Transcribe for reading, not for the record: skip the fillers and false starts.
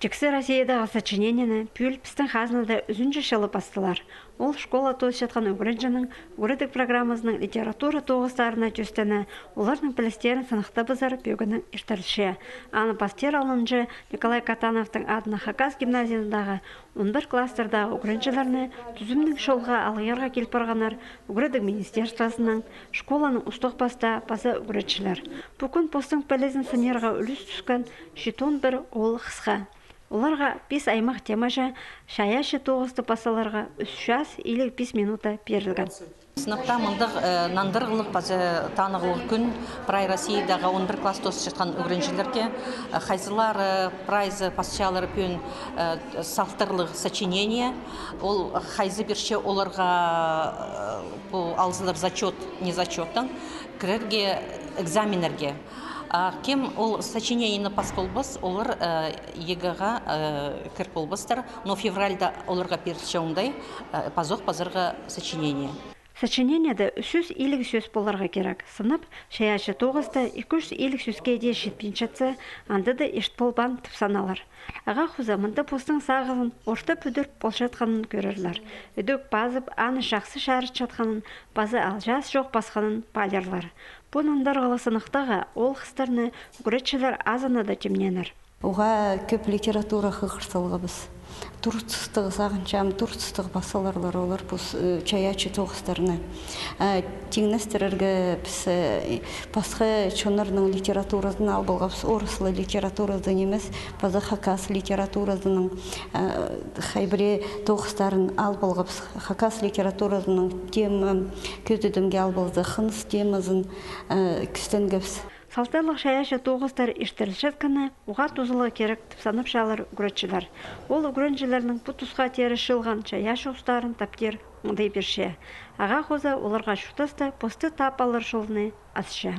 Чексе Россиядағы сочинениені пүл пістің хазынада үзінші шылы бастылар. Ол школа тоз жатқан үгірінжінің үгірідік программасының литература тоғыстарына жүстіні, олардың пілістерін сынықта бұзар бөгінің іштірілші. Аны пастер алынжы Николай Катановтың адына Хакас гимназиясындағы 11 класстардағы үгірінжілеріні түзімнің шолға алғырға келіп барғанар үгірідік министерствосының, школаның ұстық баста база үгіріншілер. Бүкін постың пәлезін сынерға үліс түскен жетон бір ол қысқа. Оларға 5 аймақ темажа шаяшы тоғысты басаларға 3 час или 5 минута берілген. Сыныпта мұндық нандырғылық базы танығылық күн Прай Россиядағы 11 класс тосы жатқан үгіріншілерге хайзылары, прайзы, пасчалары пөн салттырлық сочинение. Ол хайзы бірше оларға алзылар зачет, не зачеттан, кірерге экзаменерге. Кем ол сочинениені пас болбыз, олар егіға кір болбыздар, но февральда оларға перші ондай пазоқ пазырға сочинение. Сочинениеде 300 илік сөз боларға керек. Сынып, шаяшы тоғызда 200 илік сөзге де жетпеншатсы, андыды ешт болбан түп саналар. Аға құзамында постың сағылын, орта бүдір болшатқанын көрірлер. Үдік базып, аны жақсы шарыт жатқанын, базы алжас жоқ басқанын балерлар. Бұл нандарғалы сынықтаға ол қыстарны үгіретшілер азаны да темненір. Оға көп литература қығырсылғы біз. Турцыстығы сағыншам, турцыстығы басаларлар олар бұз чаячы тоғыстарына. Теңнестерерге біз басқы чонырның литературасын албылға біз орыслы литературасын емес, базы Хакас литературасының хайбіре тоғыстарын албылға біз Хакас литературасының тем көздедімге албылды қыныс темазын күстенгі біз. Салтарлық шаяшы тоғыздар іштірілшет кіні ұға тұзылы керек тұпсанып шалыр үгіретшілер. Ол үгіретшілерінің бұл тұсқа тері шылған шаяшы ұстарын таптер ұңдай берше. Аға қоза оларға шутасты посты тап алыр шылыны асшы.